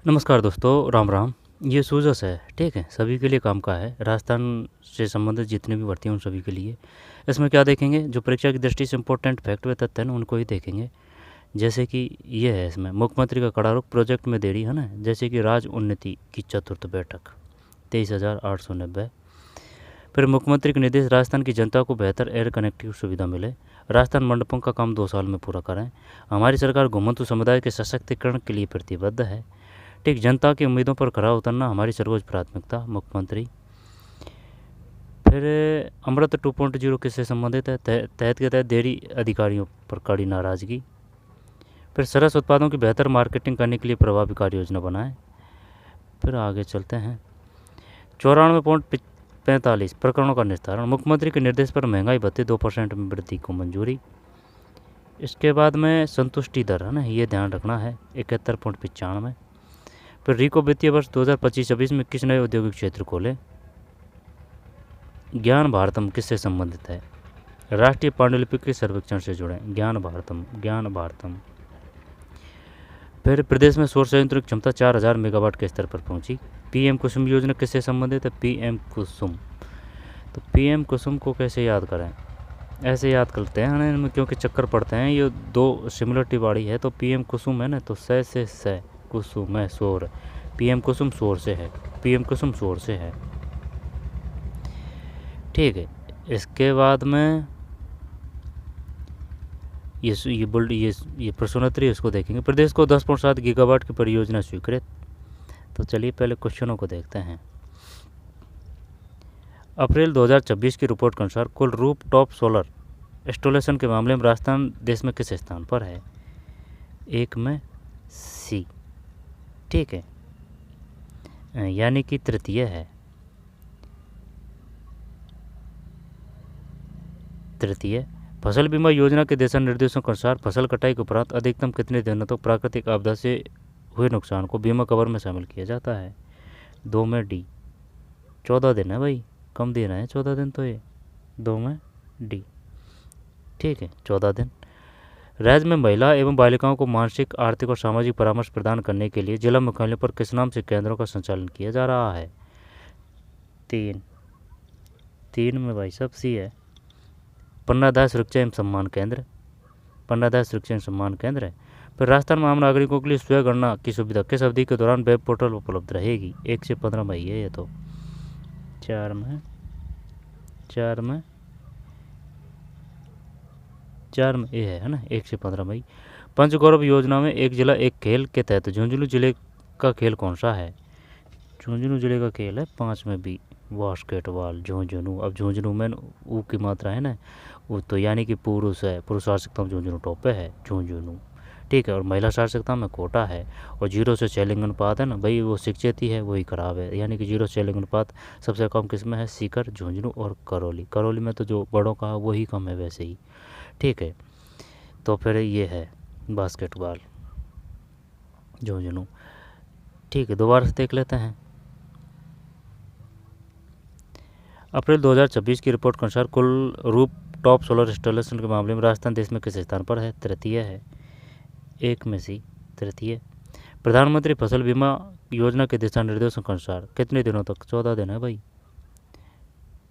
नमस्कार दोस्तों, राम राम। ये सूजस है, ठीक है, सभी के लिए काम का है। राजस्थान से संबंधित जितनी भी भर्ती हैं उन सभी के लिए। इसमें क्या देखेंगे, जो परीक्षा की दृष्टि से इम्पोर्टेंट फैक्ट व तथ्य हैं ना, उनको ही देखेंगे। जैसे कि ये है, इसमें मुख्यमंत्री का कड़ा रुख, प्रोजेक्ट में देरी है ना। जैसे कि राज्य उन्नति की चतुर्थ बैठक 23,890। फिर मुख्यमंत्री के निर्देश, राजस्थान की जनता को बेहतर एयर कनेक्टिविटी सुविधा मिले। राजस्थान मंडपों का काम 2 साल में पूरा करें। हमारी सरकार घुमंतु समुदाय के सशक्तिकरण के लिए प्रतिबद्ध है। ठीक, जनता की उम्मीदों पर खरा उतरना हमारी सर्वोच्च प्राथमिकता, मुख्यमंत्री। फिर अमृत 2.0 किससे संबंधित है, तहत के तहत डेयरी अधिकारियों पर कड़ी नाराजगी। फिर सरस उत्पादों की बेहतर मार्केटिंग करने के लिए प्रभावी कार्य योजना बनाएं। फिर आगे चलते हैं। 94.45 प्रकरणों का निस्तारण, मुख्यमंत्री के निर्देश पर महंगाई भत्ते 2% में वृद्धि को मंजूरी। इसके बाद में संतुष्टि दर है ना, ये ध्यान रखना है, 71.95। फिर रिको वित्तीय वर्ष 2025-26 में किस नए औद्योगिक क्षेत्र खोले। ज्ञान भारतम किससे संबंधित है, राष्ट्रीय पांडुलिपि के सर्वेक्षण से जुड़े। ज्ञान भारतम। फिर प्रदेश में सौर संयंत्र की क्षमता 4,000 मेगावाट के स्तर पर पहुंची। पीएम कुसुम योजना किससे संबंधित है, पीएम कुसुम। तो पीएम कुसुम को कैसे याद करें, ऐसे याद करते हैं इनमें, क्योंकि चक्कर पड़ते हैं। ये दो सिमिलरिटी वाली है, तो पीएम कुसुम है ना, तो से कुसुम है सौर, पीएम कुसुम सौर से है, पीएम कुसुम सौर से है, ठीक है। इसके बाद में ये प्रश्नोत्तरी इसको देखेंगे। प्रदेश को 10.7 गीगावाट की परियोजना स्वीकृत। तो चलिए पहले क्वेश्चनों को देखते हैं। अप्रैल 2026 की रिपोर्ट के अनुसार कुल रूफ टॉप सोलर इंस्टॉलेशन के मामले में राजस्थान देश में किस स्थान पर है, एक में सी, ठीक है, यानी कि तृतीय है। तृतीय। फसल बीमा योजना के दिशा निर्देशों के अनुसार फसल कटाई के उपरांत अधिकतम कितने दिनों तक प्राकृतिक आपदा से हुए नुकसान को बीमा कवर में शामिल किया जाता है, 2 में डी। 14 दिन है भाई, कम दिन है 14 दिन, तो ये 2 में डी, ठीक है, 14 दिन। राज्य में महिला एवं बालिकाओं को मानसिक, आर्थिक और सामाजिक परामर्श प्रदान करने के लिए जिला मुख्यालय पर किस नाम से केंद्रों का संचालन किया जा रहा है, 3 में भाई सब सी है, पन्नादाय सुरक्षा एवं सम्मान केंद्र, पन्नादाय सुरक्षा एवं सम्मान केंद्र है। फिर राजस्थान में आम नागरिकों के लिए स्वयं गणना की सुविधा किस अवधि के दौरान वेब पोर्टल उपलब्ध रहेगी, 1 से 15 मई है ये तो, 4 में 4 में ये है ना, 1 से 15 मई। पंचगौरव योजना में एक जिला एक खेल के तहत झुंझुनू जिले का खेल कौन सा है, झुंझुनू जिले का खेल है 5 में बी, बास्केटबॉल, झुंझुनू। अब झुंझुनू में ऊ की मात्रा है ना, वो तो यानी कि पुरुष है, पुरुष साक्षरता में झुंझुनू टॉप पे है, झुंझुनू, ठीक है। और महिला साक्षरता में कोटा है। और 0 से 6 लिंग अनुपात है ना भाई, वो शिक्षित ही है वही खराब है, यानी कि 0 से 6 लिंग अनुपात सबसे कम किस में है, सीकर, झुंझुनू और करौली। करौली में तो जो बड़ों का वही कम है वैसे ही, ठीक है। तो फिर ये है बास्केटबॉल, झुंझुनू, ठीक है। दोबारा से देख लेते हैं। अप्रैल 2026 की रिपोर्ट के अनुसार कुल रूफ टॉप सोलर इंस्टॉलेशन के मामले में राजस्थान देश में किस स्थान पर है, तृतीय है, 1 में सी, तृतीय। प्रधानमंत्री फसल बीमा योजना के दिशा निर्देशों के अनुसार कितने दिनों तक, 14 दिन है भाई,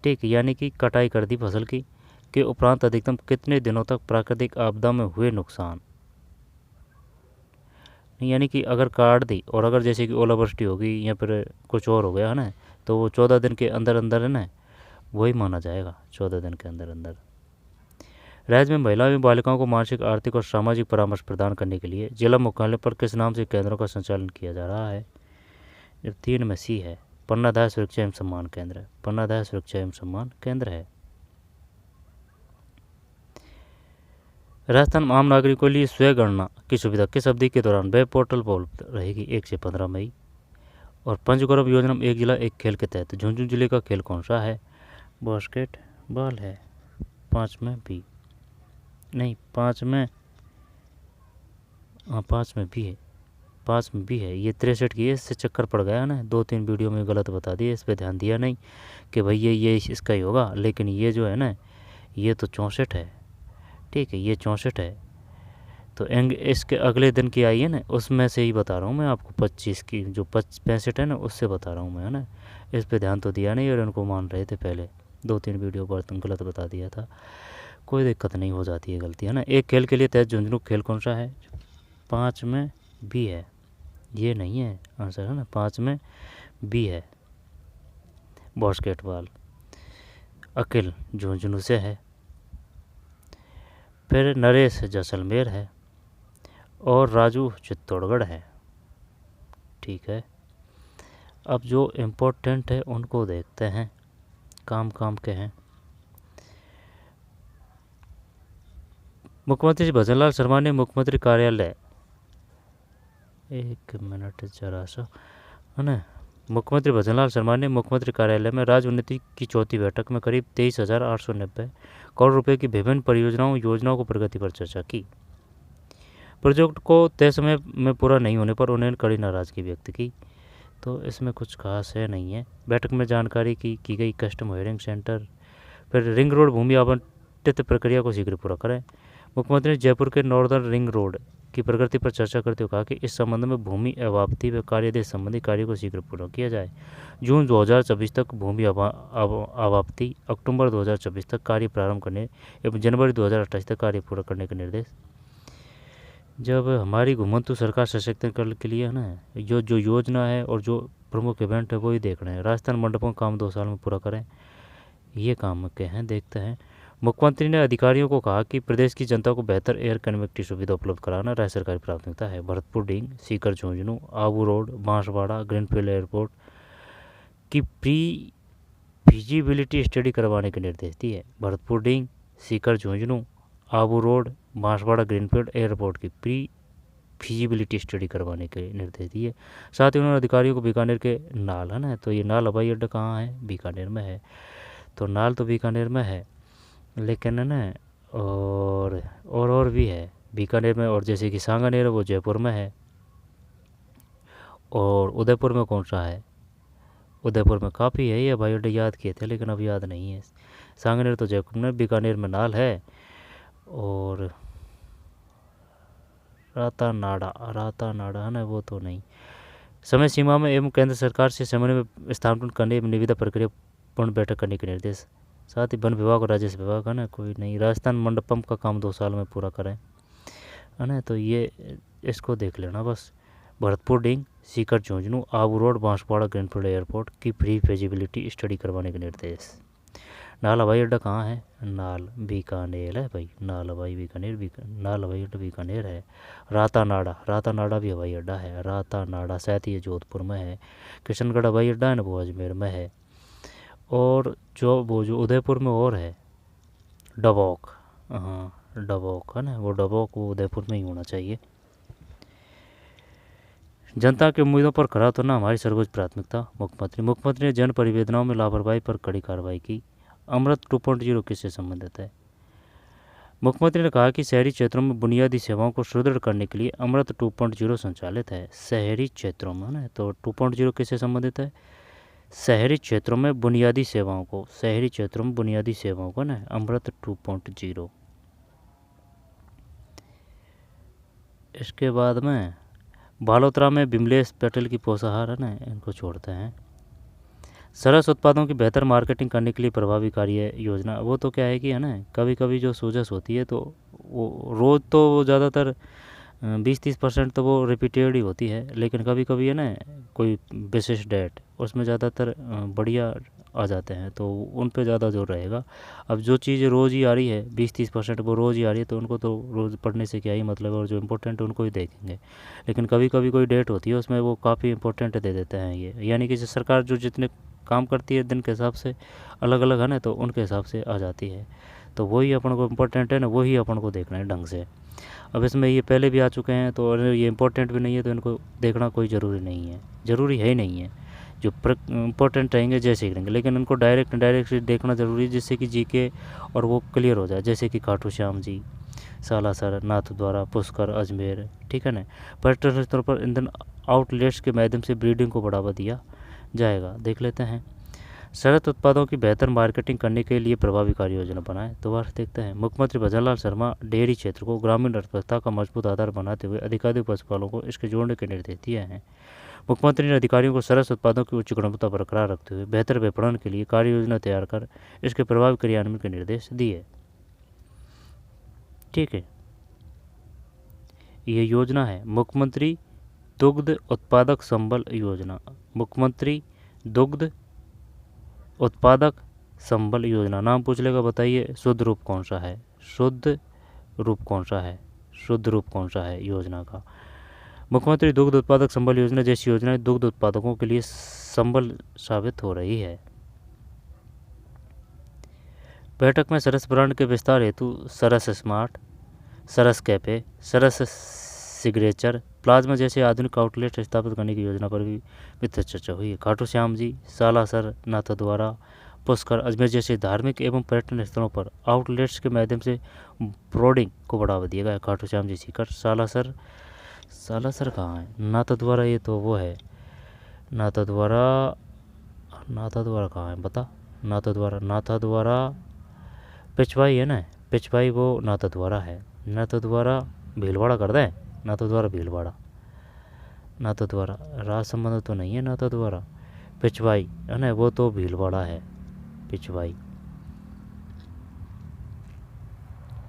ठीक, यानी कि कटाई कर दी फसल की के उपरांत अधिकतम कितने दिनों तक प्राकृतिक आपदा में हुए नुकसान, यानी कि अगर काट दी और अगर जैसे कि ओलावृष्टि होगी या फिर कुछ और हो गया है ना, तो वो 14 दिन के अंदर अंदर है ना, वही माना जाएगा, 14 दिन के अंदर अंदर। राज्य में महिलाओं एवं बालिकाओं को मानसिक, आर्थिक और सामाजिक परामर्श प्रदान करने के लिए जिला मुख्यालय पर किस नाम से केंद्रों का संचालन किया जा रहा है, जब 3 में सी है, पन्नादाय सुरक्षा एवं सम्मान केंद्र, पन्नादाय सुरक्षा एवं सम्मान केंद्र है। राजस्थान आम नागरिकों के लिए स्वयं गणना की सुविधा किस अवधि के दौरान वेब पोर्टल पर उपलब्ध रहेगी, 1 से 15 मई। और पंचगौरव योजना में एक जिला एक खेल के तहत झुंझुनू जिले का खेल कौन सा है, बास्केटबॉल है, 5 में बी, नहीं 5 में, हाँ 5 में भी है, 5 में भी है। ये 63 की है, इससे चक्कर पड़ गया ना, 2-3 वीडियो में गलत बता दिए, इस पर ध्यान दिया नहीं कि भाई ये इसका ही होगा, लेकिन ये जो है ना, ये तो 64 है, ठीक है, ये 64 है। तो इसके अगले दिन की आई है ना, उसमें से ही बता रहा हूँ मैं आपको, 25 की जो 65 है ना, उससे बता रहा हूँ मैं, है ना। इस पे ध्यान तो दिया नहीं और उनको मान रहे थे पहले 2-3 वीडियो पर गलत बता दिया था। कोई दिक्कत नहीं, हो जाती है गलती, है ना। एक खेल के लिए तय झुंझुनू खेल कौन सा है? 5 में बी है, ये नहीं है आंसर, है ना। 5 में बी है, बास्केटबॉल। अकिल झुंझुनू से है, फिर नरेश जैसलमेर है और राजू चित्तौड़गढ़ है। ठीक है, अब जो इम्पोर्टेंट है उनको देखते हैं, काम काम के हैं। मुख्यमंत्री श्री भजनलाल शर्मा ने मुख्यमंत्री कार्यालय, एक मिनट जरा सा, है ना। मुख्यमंत्री भजनलाल शर्मा ने मुख्यमंत्री कार्यालय में राज्य उन्नति की चौथी बैठक में करीब 23,890 करोड़ रुपए की विभिन्न परियोजनाओं योजनाओं को प्रगति पर चर्चा की। प्रोजेक्ट को तय समय में पूरा नहीं होने पर उन्होंने कड़ी नाराजगी व्यक्त की। तो इसमें कुछ खास है नहीं है। बैठक में जानकारी की गई कस्टम हायरिंग सेंटर, फिर रिंग रोड भूमि आवंटित प्रक्रिया को शीघ्र पूरा करें। मुख्यमंत्री ने जयपुर के नॉर्दर्न रिंग रोड की प्रगति पर चर्चा करते हुए कहा कि इस संबंध में भूमि अवाप्ति व कार्यदेश संबंधी कार्य को शीघ्र पूरा किया जाए। जून 2024 तक भूमि अवाप्ति, अक्टूबर 2024 तक कार्य प्रारंभ करने एवं जनवरी 2028 तक कार्य पूरा करने के निर्देश। जब हमारी घुमंतु सरकार सशक्तिकरण के लिए, है ना, जो योजना है और जो प्रमुख इवेंट है वही देख रहे हैं। राजस्थान मंडपों का काम 2 साल में पूरा करें, ये काम के हैं, देखते हैं। मुख्यमंत्री ने अधिकारियों को कहा कि प्रदेश की जनता को बेहतर एयर कनेक्टिविटी सुविधा उपलब्ध कराना राज्य सरकार की प्राथमिकता है। भरतपुर डींग, सीकर झुंझुनू, आबू रोड, बांसवाड़ा ग्रीनफील्ड एयरपोर्ट की प्री फिजिबिलिटी स्टडी करवाने के निर्देश दिए। भरतपुर डींग, सीकर झुंझुनू, आबू रोड, बांसवाड़ा ग्रीनफील्ड एयरपोर्ट की प्री फिजिबिलिटी स्टडी करवाने के निर्देश दिए। साथ ही उन्होंने अधिकारियों को बीकानेर के नाल, है ना, तो ये नाल हवाई अड्डा कहाँ है? बीकानेर में है। तो नाल तो बीकानेर में है, लेकिन है ना, और भी है बीकानेर में, और जैसे कि सांगानेर है वो जयपुर में है। और उदयपुर में कौन सा है? उदयपुर में काफ़ी है, ये हवाई अड्डे याद किए थे लेकिन अब याद नहीं है। सांगानेर तो जयपुर में, बीकानेर में नाल है। और राता नाड़ा है ना, वो तो नहीं। समय सीमा में एवं केंद्र सरकार से समन्वय में स्थानांतरण करने एवं निविदा प्रक्रिया पूर्ण बैठक करने के निर्देश। साथ ही वन विभाग और राजस्व विभाग, है ना, कोई नहीं। राजस्थान मंडपम का काम 2 साल में पूरा करें, है ना, तो ये इसको देख लेना बस। भरतपुर डींग, सीकर झुंझुनू, आबू रोड, बांसवाड़ा ग्रीनफील्ड एयरपोर्ट की प्री फिजिबिलिटी स्टडी करवाने के निर्देश। नाल हवाई अड्डा कहाँ है? नाल बीकानेर है भाई, नाल हवाई नाल हवाई अड्डा बीकानेर है। रातानाड़ा भी हवाई अड्डा है। रातानाड़ा शायद ये जोधपुर में है। किशनगढ़ हवाई अड्डा है ना, वो अजमेर में है। और जो उदयपुर में और है डबोक, हाँ डबोक, है ना, वो डबोक वो उदयपुर में ही होना चाहिए। जनता की उम्मीदों पर खरा उतरना हमारी सर्वोच्च प्राथमिकता। मुख्यमंत्री ने जन परिवेदनाओं में लापरवाही पर कड़ी कार्रवाई की। अमृत 2.0 किससे संबंधित है? मुख्यमंत्री ने कहा कि शहरी क्षेत्रों में बुनियादी सेवाओं को सुदृढ़ करने के लिए अमृत 2.0 संचालित है। शहरी क्षेत्रों में ना, तो 2.0 किससे संबंधित है? शहरी क्षेत्रों में बुनियादी सेवाओं को ना, अमृत 2.0। इसके बाद में बालोतरा में बिमलेश पटेल की पोषाहार, है ना, इनको छोड़ते हैं। सरस उत्पादों की बेहतर मार्केटिंग करने के लिए प्रभावी कार्य योजना। वो तो क्या है कि, है ना, कभी कभी जो सूजस होती है तो वो रोज़ तो ज़्यादातर 20-30% तो वो रिपीटेड ही होती है, लेकिन कभी कभी, है ना, कोई विशेष डेट उसमें ज़्यादातर बढ़िया आ जाते हैं, तो उन पे ज़्यादा जोर रहेगा। अब जो चीज़ रोज़ ही आ रही है 20-30% वो रोज़ ही आ रही है, तो उनको तो रोज़ पढ़ने से क्या ही मतलब है, और जो इम्पोर्टेंट है उनको ही देखेंगे। लेकिन कभी कभी कोई डेट होती है उसमें वो काफ़ी इंपॉर्टेंट दे देते हैं ये, यानी कि सरकार जो जितने काम करती है दिन के हिसाब से अलग अलग, है ना, तो उनके हिसाब से आ जाती है। तो वही अपन को इम्पोर्टेंट है ना, वही अपन को देखना है ढंग से। अब इसमें ये पहले भी आ चुके हैं तो ये इम्पोर्टेंट भी नहीं है, तो इनको देखना कोई ज़रूरी नहीं है, ज़रूरी है ही नहीं है। जो इम्पोर्टेंट रहेंगे जैसे ही रहेंगे, लेकिन उनको डायरेक्ट देखना ज़रूरी है, जिससे कि जीके और वो क्लियर हो जाए। जैसे कि खाटू श्याम जी, सालासर, नाथद्वारा, पुष्कर, अजमेर, ठीक है ना। पर्यटन स्थलों पर ईंधन आउटलेट्स के माध्यम से ब्रीडिंग को बढ़ावा दिया जाएगा, देख लेते हैं। शरद उत्पादों की बेहतर मार्केटिंग करने के लिए प्रभावी कार्य योजना बनाएं। दोबारा से देखते हैं। मुख्यमंत्री भजनलाल शर्मा डेयरी क्षेत्र को ग्रामीण अर्थव्यवस्था का मजबूत आधार बनाते हुए अधिकाधिक पशुपालकों को इसके जोड़ने के निर्देश दिए हैं। मुख्यमंत्री ने अधिकारियों को सरस उत्पादों की उच्च गुणवत्ता बरकरार रखते हुए बेहतर विपणन के लिए कार्य योजना तैयार कर इसके प्रभावी क्रियान्वयन के निर्देश दिए। ठीक है, ये योजना है मुख्यमंत्री दुग्ध उत्पादक संबल योजना। मुख्यमंत्री दुग्ध उत्पादक संबल योजना। नाम पूछ लेगा, बताइए शुद्ध रूप कौन सा है? शुद्ध रूप कौन सा है? शुद्ध रूप कौन सा है योजना का? मुख्यमंत्री दुग्ध उत्पादक संबल योजना जैसी योजनाएं दुग्ध उत्पादकों के लिए संबल साबित हो रही है। बैठक में सरस ब्रांड के विस्तार हेतु सरस स्मार्ट, सरस कैफे, सरस सिग्नेचर, प्लाज्मा जैसे आधुनिक आउटलेट स्थापित करने की योजना पर भी विस्तृत चर्चा हुई है। खाटू श्याम जी, सालासर, नाथद्वारा, पुष्कर, अजमेर जैसे धार्मिक एवं पर्यटन स्थलों पर आउटलेट्स के माध्यम से ब्रॉडिंग को बढ़ावा दिया गया है। खाटू श्याम जी सीकर, सालासर कहाँ है? नाथद्वारा, ये तो वो है नाथद्वारा कहाँ है बता? नाथद्वारा पिछवाई है ना, पिछवाई वो नाथद्वारा है। नाथद्वारा भीलवाड़ा कर दें, नाथद्वारा भीलवाड़ा, नाथद्वारा राज संबंध तो नहीं है। नाथद्वारा पिछवाई है ना, वो तो भीलवाड़ा है।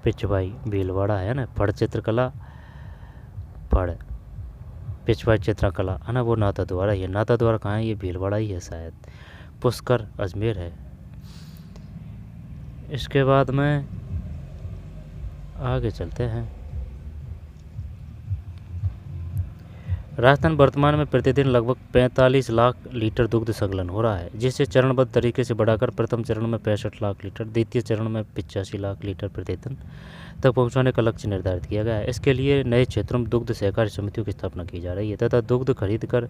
पिछवाई भीलवाड़ा है ना। फड़ चित्रकला, फड़ पिछवाई चित्रकला है ना, वो नाथद्वारा ही है। नाथद्वारा कहाँ है? ये भीलवाड़ा ही है शायद। पुष्कर अजमेर है। इसके बाद में आगे चलते हैं। राजस्थान वर्तमान में प्रतिदिन लगभग 45 लाख लीटर दुग्ध संकलन हो रहा है, जिसे चरणबद्ध तरीके से बढ़ाकर प्रथम चरण में 65 लाख लीटर, द्वितीय चरण में 85 लाख लीटर प्रतिदिन तक पहुंचाने का लक्ष्य निर्धारित किया गया है। इसके लिए नए क्षेत्रों में दुग्ध सहकारी समितियों की स्थापना की जा रही है तथा दुग्ध खरीद कर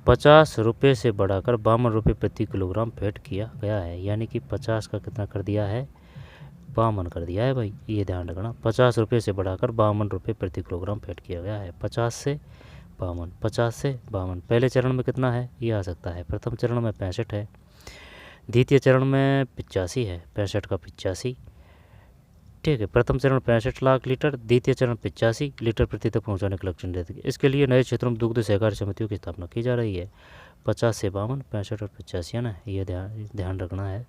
50 रुपये से बढ़ाकर 52 रुपये प्रति किलोग्राम फैट किया गया है। यानी कि 50 का कितना कर दिया है? 52 कर दिया है भाई, ये ध्यान रखना। 50 रुपये से बढ़ाकर 52 रुपये प्रति किलोग्राम फैट किया गया है। 50 से 52। पहले चरण में कितना है ये आ सकता है? प्रथम चरण में 65 है, द्वितीय चरण में 85 है, 65 का 85। ठीक है, प्रथम चरण 65 लाख लीटर, द्वितीय चरण 85 लीटर प्रति तक पहुंचाने का लक्ष्य निर्धारित किया। इसके लिए नए क्षेत्रों में दुग्ध सहकारी समितियों की स्थापना की जा रही है। 50 से 52, 65 और 85 है ना, ये ध्यान रखना है।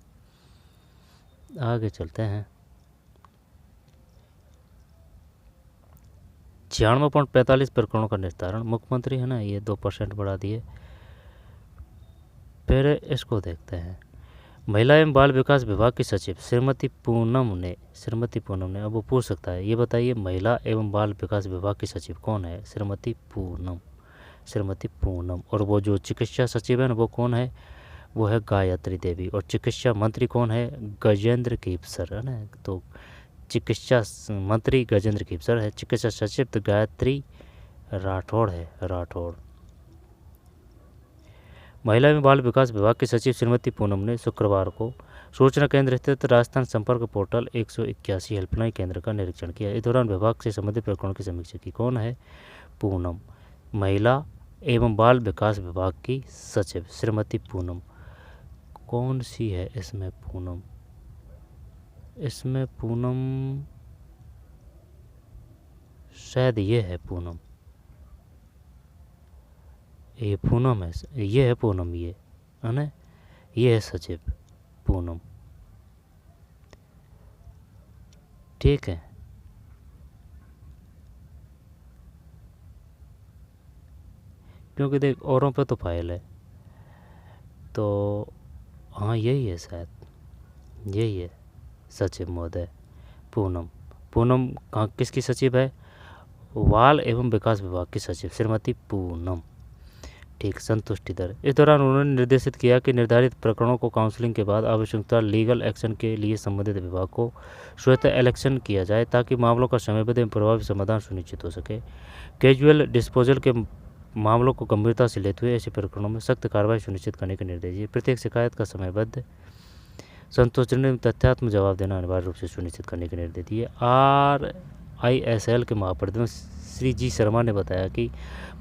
आगे चलते हैं। 96.45 प्रकरणों का निस्तारण। मुख्यमंत्री है ना, ये 2% बढ़ा दिए। फिर इसको देखते हैं। महिला एवं बाल विकास विभाग की सचिव श्रीमती पूनम ने, अब वो पूछ सकता है, ये बताइए महिला एवं बाल विकास विभाग की सचिव कौन है? श्रीमती पूनम। और वो जो चिकित्सा सचिव है ना, वो कौन है? वो है गायत्री देवी। और चिकित्सा मंत्री कौन है? गजेंद्र कीपसर है ना। तो चिकित्सा मंत्री गजेंद्र कीपसर है, चिकित्सा सचिव तो गायत्री राठौड़ है, राठौड़। महिला एवं बाल विकास विभाग की सचिव श्रीमती पूनम ने शुक्रवार को सूचना केंद्र स्थित राजस्थान संपर्क पोर्टल 181 हेल्पलाइन केंद्र का निरीक्षण किया। इस दौरान विभाग से संबंधित प्रकरणों की समीक्षा की। कौन है? पूनम, महिला एवं बाल विकास विभाग की सचिव श्रीमती पूनम। कौन सी है इसमें पूनम? इसमें पूनम शायद ये है पूनम, ये पूनम है, ये है पूनम, ये है ना, ये है सचिव पूनम। ठीक है, क्योंकि देख औरों पे तो फाइल है, तो हाँ यही है शायद, यही है सचिव महोदय पूनम। पूनम कहाँ किसकी सचिव है? बाल एवं विकास विभाग की सचिव श्रीमती पूनम। ठीक, संतुष्टि दर। इस दौरान उन्होंने निर्देशित किया कि निर्धारित प्रकरणों को काउंसलिंग के बाद आवश्यकता लीगल एक्शन के लिए संबंधित विभाग को स्वतः इलेक्शन किया जाए ताकि मामलों का समयबद्ध एवं प्रभावी समाधान सुनिश्चित हो सके। कैजुअल डिस्पोजल के मामलों को गंभीरता से लेते हुए ऐसे प्रकरणों में सख्त कार्रवाई सुनिश्चित करने के निर्देश दिए। प्रत्येक शिकायत का समयबद्ध, संतोषजनक, तथ्यात्मक जवाब देना अनिवार्य रूप से सुनिश्चित करने के निर्देश दिए। RISL के महाप्रबंधक श्री जी शर्मा ने बताया कि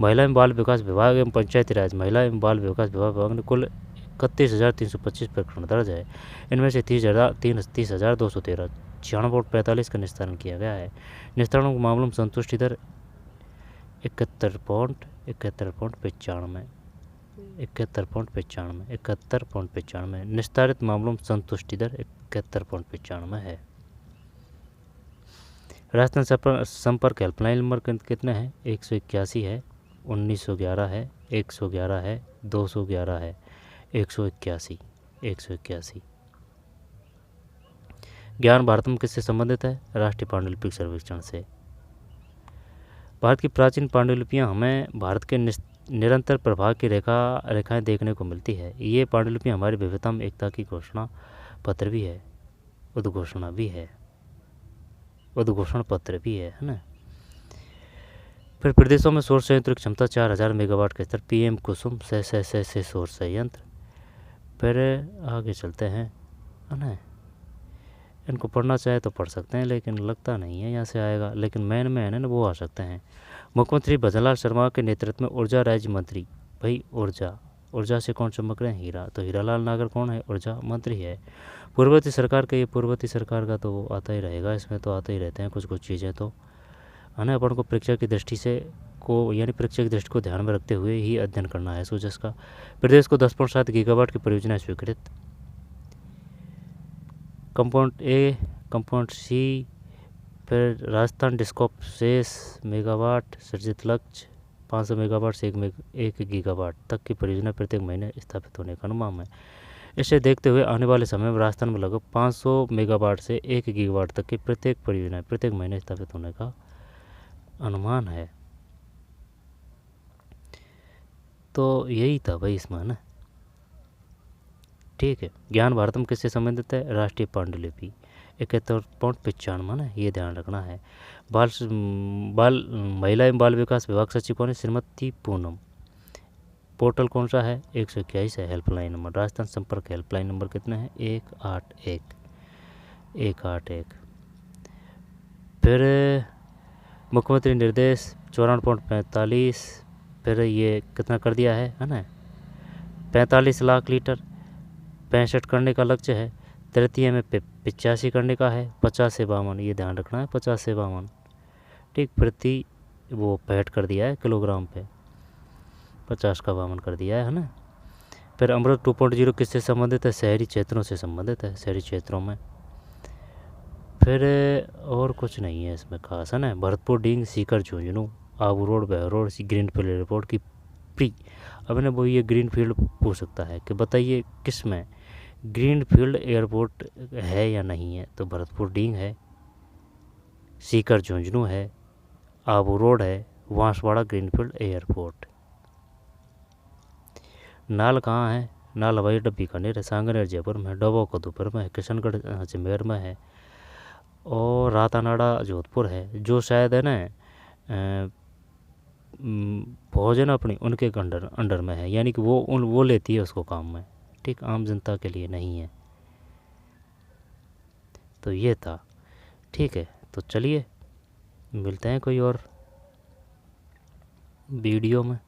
महिला एवं बाल विकास विभाग एवं पंचायती राज महिला एवं बाल विकास विभाग ने कुल 31,325 प्रकरण दर्ज है। इनमें से 30,213 96.45 का निस्तारण किया गया है। निस्तारणों के मामलों में संतुष्टि दर 71.95 निस्तारित मामलों में संतुष्टि दर 71.95 है। राजस्थान संपर्क हेल्पलाइन नंबर कितने हैं? 181 है, 1911 है, 111 है, 211 है, 181। ज्ञान भारत में किससे संबंधित है? राष्ट्रीय पांडुलिपि सर्वेक्षण से। भारत की प्राचीन पांडुलिपियाँ हमें भारत के निरंतर प्रभाव की रेखाएं देखने को मिलती है। ये पांडुलिपियाँ हमारी विविधता में एकता की घोषणा पत्र भी है, उद्घोषण पत्र भी है ना। फिर प्रदेशों में सौर संयंत्र की क्षमता 4000 मेगावाट के स्तर, PM कुसुम से सौर संयंत्र। फिर आगे चलते हैं है ना। इनको पढ़ना चाहे तो पढ़ सकते हैं, लेकिन लगता नहीं है यहाँ से आएगा, लेकिन मेन में है ना वो आ सकते हैं। मुख्यमंत्री भजनलाल शर्मा के नेतृत्व में ऊर्जा राज्य मंत्री, भाई ऊर्जा से कौन चमक रहे हैं? हीरा। तो हीरालाल नागर कौन है? ऊर्जा मंत्री है। पूर्ववर्ती सरकार का, ये पूर्ववर्ती सरकार का तो आता ही रहेगा, इसमें तो आते ही रहते हैं कुछ चीज़ें तो है ना। अपन को परीक्षा की दृष्टि की दृष्टि को ध्यान में रखते हुए ही अध्ययन करना है सूजस का। प्रदेश को 10.7 गीगावाट की परियोजना स्वीकृत। Compound A, compound C. फिर राजस्थान डिस्कॉप शेष मेगावाट सृजित लक्ष्य 500 मेगावाट से 1 गीगावाट तक की परियोजना प्रत्येक महीने स्थापित होने का अनुमान है। इसे देखते हुए आने वाले समय में राजस्थान में लगभग 500 मेगावाट से 1 गीगावाट तक की प्रत्येक परियोजना प्रत्येक महीने स्थापित होने का अनुमान है। तो यही था भाई इसमें है ना। ठीक है। ज्ञान भारत में किससे संबंधित है? राष्ट्रीय पांडुलिपि 71.95 ना, ये ध्यान रखना है। महिला एवं बाल विकास विभाग सचिव कौन है? श्रीमती पूनम। पोर्टल कौन सा है? 121 है हेल्पलाइन नंबर। राजस्थान संपर्क हेल्पलाइन नंबर कितने हैं? 181। फिर मुख्यमंत्री निर्देश 94.45। फिर ये कितना कर दिया है ना? 45 लाख लीटर 65 करने का लक्ष्य है। तृतीय में 85 करने का है। 50 से 52, ये ध्यान रखना है, 50 से 52 ठीक प्रति वो 65 कर दिया है किलोग्राम पे, 50 का 52 कर दिया है ना। फिर अमृत 2.0 किससे संबंधित है? शहरी क्षेत्रों से संबंधित है, शहरी क्षेत्रों में। फिर और कुछ नहीं है इसमें खास है ना। भरतपुर डींग सीकर झुंझुनू आबू रोड बहरोड ग्रीनफील्ड एयरपोर्ट की प्री। अब ना वो ये ग्रीनफील्ड पूछ सकता है कि बताइए किस में ग्रीनफील्ड एयरपोर्ट है या नहीं है। तो भरतपुर डींग है, सीकर झुंझुनू है, आबू रोड है, बांसवाड़ा ग्रीनफील्ड एयरपोर्ट। नाल कहाँ है? नाल हवाई अड्डा बीकानेर है, सांगनेर जयपुर में है, डबो कदूपुर में है, किशनगढ़ अजमेर में है, और रातानाड़ा जोधपुर है। जो शायद है ना फौज है ना अपनी, उनके अंडर में है, यानी कि वो लेती है उसको काम में। ठीक, आम जनता के लिए नहीं है। तो ये था। ठीक है, तो चलिए मिलते हैं कोई और वीडियो में।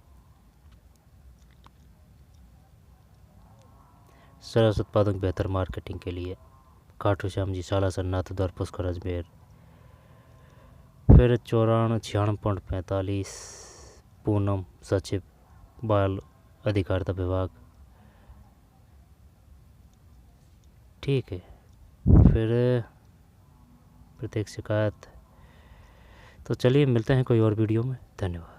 सरस उत्पादक बेहतर मार्केटिंग के लिए खाटू श्याम जी सालासर नाथ द्वार पुष्कर अजमेर। फिर 96.45 पूनम सचिव बाल अधिकारिता विभाग। ठीक है। फिर प्रत्येक शिकायत। तो चलिए मिलते हैं कोई और वीडियो में। धन्यवाद।